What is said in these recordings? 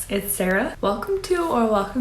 it's Sarah. Welcome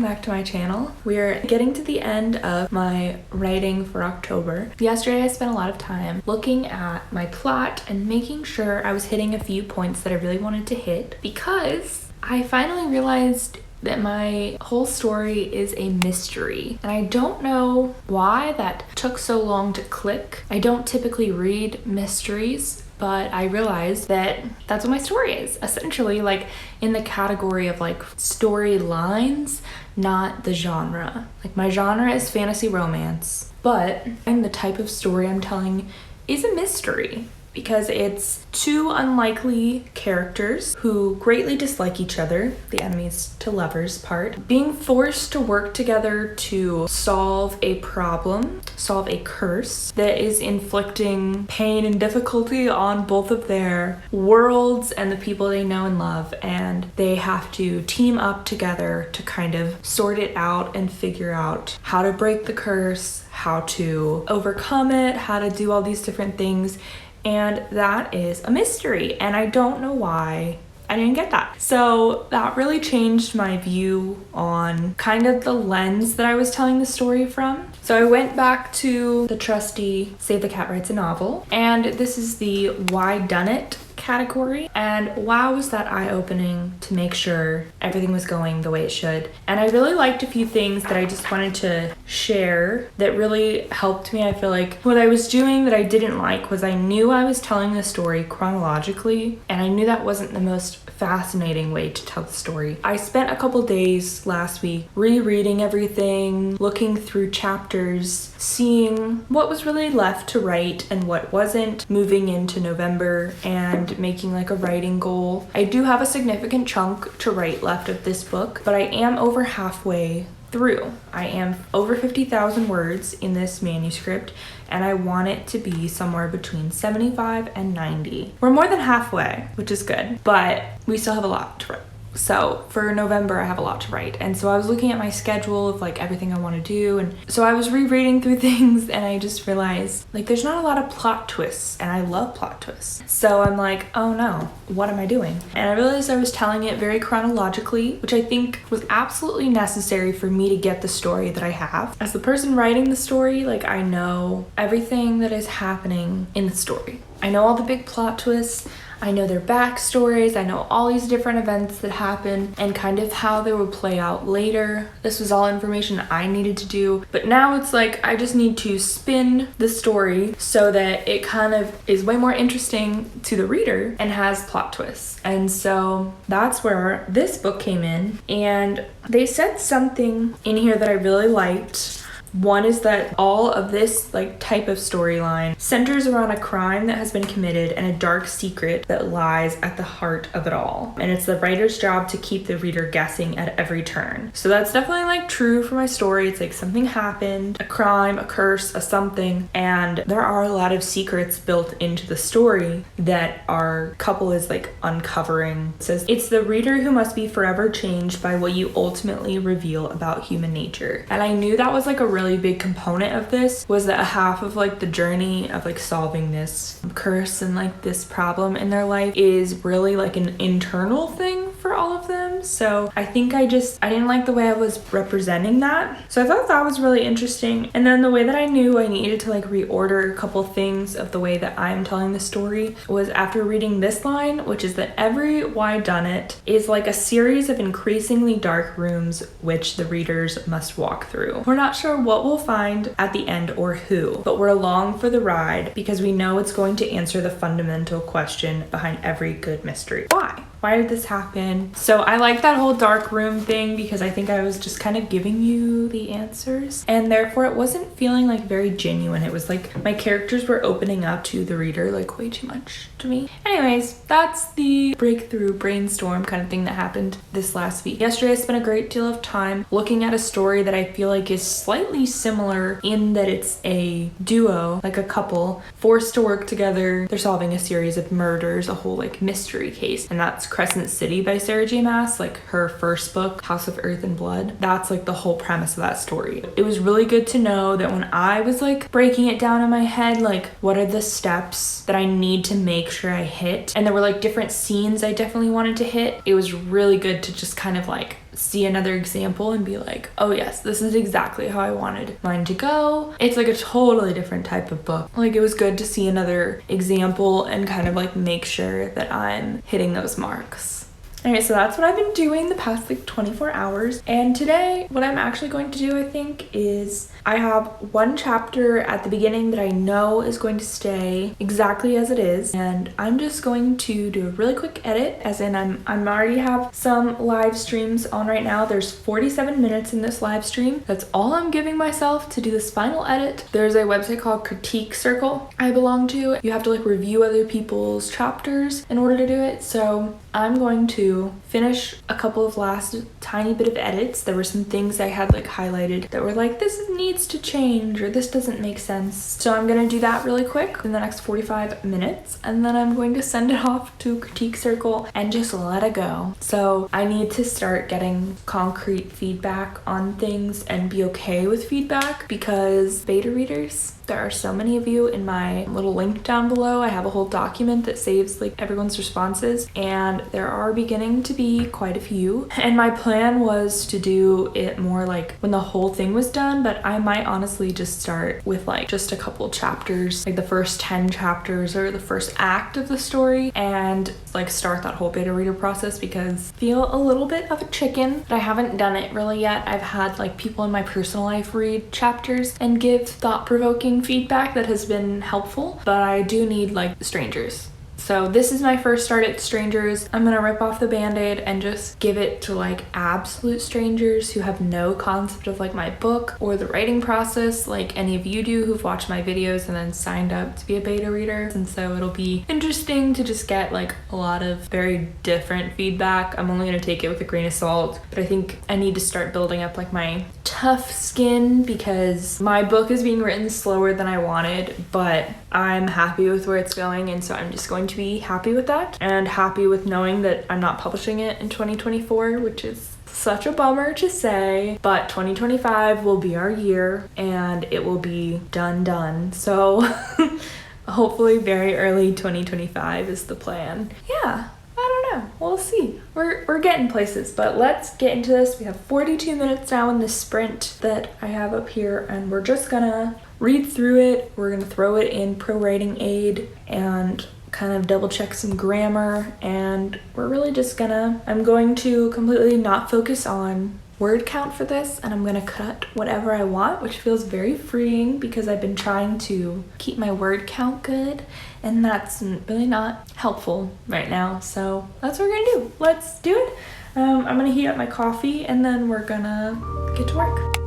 back to my channel. We're getting to the end of my writing for October. Yesterday I spent a lot of time looking at my plot and making sure I was hitting a few points that I really wanted to hit, because I finally realized that my whole story is a mystery, and I don't know why that took so long to click. I don't typically read mysteries, but I realized that that's what my story is, essentially, like in the category of like storylines, not the genre. Like my genre is fantasy romance, but the type of story I'm telling is a mystery, because it's two unlikely characters who greatly dislike each other, the enemies to lovers part, being forced to work together to solve a problem, solve a curse that is inflicting pain and difficulty on both of their worlds and the people they know and love, and they have to team up together to kind of sort it out and figure out how to break the curse, how to overcome it, how to do all these different things. And that is a mystery, and I don't know why I didn't get that. So that really changed my view on kind of the lens that I was telling the story from. So I went back to the trusty Save the Cat Writes a Novel, and this is the Why Done It category, and wow, was that eye-opening to make sure everything was going the way it should. And I really liked a few things that I just wanted to share that really helped me. I feel like what I was doing that I didn't like was I knew I was telling the story chronologically, and I knew that wasn't the most fascinating way to tell the story. I spent a couple days last week rereading everything, looking through chapters, seeing what was really left to write and what wasn't, moving into November and making like a writing goal. I do have a significant chunk to write left of this book, but I am over halfway through. I am over 50,000 words in this manuscript, and I want it to be somewhere between 75 and 90. We're more than halfway, which is good, but we still have a lot to write. So for November, I have a lot to write. And so I was looking at my schedule of like everything I want to do. And so I was rereading through things, and I just realized like there's not a lot of plot twists, and I love plot twists. So I'm like, oh no, what am I doing? And I realized I was telling it very chronologically, which I think was absolutely necessary for me to get the story that I have. As the person writing the story, like I know everything that is happening in the story. I know all the big plot twists. I know their backstories, I know all these different events that happen and kind of how they would play out later. This was all information I needed to do, but now it's like I just need to spin the story so that it kind of is way more interesting to the reader and has plot twists. And so that's where this book came in, and they said something in here that I really liked. One is that all of this like type of storyline centers around a crime that has been committed and a dark secret that lies at the heart of it all. And it's the writer's job to keep the reader guessing at every turn. So that's definitely like true for my story. It's like something happened, a crime, a curse, a something, and there are a lot of secrets built into the story that our couple is like uncovering. It says, it's the reader who must be forever changed by what you ultimately reveal about human nature. And I knew that was like a really big component of this, was that a half of like the journey of like solving this curse and like this problem in their life is really like an internal thing for all of them. So I think I didn't like the way I was representing that. So I thought that was really interesting. And then the way that I knew I needed to like reorder a couple things of the way that I'm telling the story was after reading this line, which is that every Why Done It is like a series of increasingly dark rooms which the readers must walk through. We're not sure what we'll find at the end or who, but we're along for the ride because we know it's going to answer the fundamental question behind every good mystery. Why? Why did this happen? So I like that whole dark room thing because I think I was just kind of giving you the answers, and therefore it wasn't feeling like very genuine. It was like my characters were opening up to the reader like way too much to me. Anyways, that's the breakthrough brainstorm kind of thing that happened this last week. Yesterday I spent a great deal of time looking at a story that I feel like is slightly similar in that it's a duo, like a couple forced to work together. They're solving a series of murders, a whole like mystery case, and that's Crescent City by Sarah J Maas, like her first book, House of Earth and Blood. That's like the whole premise of that story. It was really good to know that when I was like breaking it down in my head, like what are the steps that I need to make sure I hit, and there were like different scenes I definitely wanted to hit. It was really good to just kind of like see another example and be like, oh yes, this is exactly how I wanted mine to go. It's like a totally different type of book. Like it was good to see another example and kind of like make sure that I'm hitting those marks. Alright, so that's what I've been doing the past like 24 hours. And today, what I'm actually going to do, I think, is I have one chapter at the beginning that I know is going to stay exactly as it is. And I'm just going to do a really quick edit, as in I'm already have some live streams on right now. There's 47 minutes in this live stream. That's all I'm giving myself to do this final edit. There's a website called Critique Circle I belong to. You have to like review other people's chapters in order to do it. So I'm going to finish a couple of last tiny bit of edits. There were some things I had like highlighted that were like, this needs to change or this doesn't make sense. So I'm gonna do that really quick in the next 45 minutes, and then I'm going to send it off to Critique Circle and just let it go. So I need to start getting concrete feedback on things and be okay with feedback, because beta readers, there are so many of you. In my little link down below, I have a whole document that saves like everyone's responses, and there are beginning to be quite a few. And my plan was to do it more like when the whole thing was done, but I might honestly just start with like just a couple chapters, like the first 10 chapters or the first act of the story, and like start that whole beta reader process, because I feel a little bit of a chicken, but I haven't done it really yet. I've had like people in my personal life read chapters and give thought-provoking feedback that has been helpful, but I do need like strangers. So this is my first start at strangers. I'm gonna rip off the band-aid and just give it to like absolute strangers who have no concept of like my book or the writing process, like any of you do who've watched my videos and then signed up to be a beta reader. And so it'll be interesting to just get like a lot of very different feedback. I'm only gonna take it with a grain of salt, but I think I need to start building up like my tough skin, because my book is being written slower than I wanted, but I'm happy with where it's going, and so I'm just going to be happy with that and happy with knowing that I'm not publishing it in 2024, which is such a bummer to say, but 2025 will be our year and it will be done. So hopefully very early 2025 is the plan. Yeah. I don't know. We'll see. We're getting places, but let's get into this. We have 42 minutes now in this sprint that I have up here, and we're just gonna read through it. We're gonna throw it in Pro Writing Aid and kind of double check some grammar, and we're really just gonna, I'm going to completely not focus on word count for this, and I'm gonna cut whatever I want, which feels very freeing because I've been trying to keep my word count good, and that's really not helpful right now. So that's what we're gonna do. Let's do it. I'm gonna heat up my coffee and then we're gonna get to work.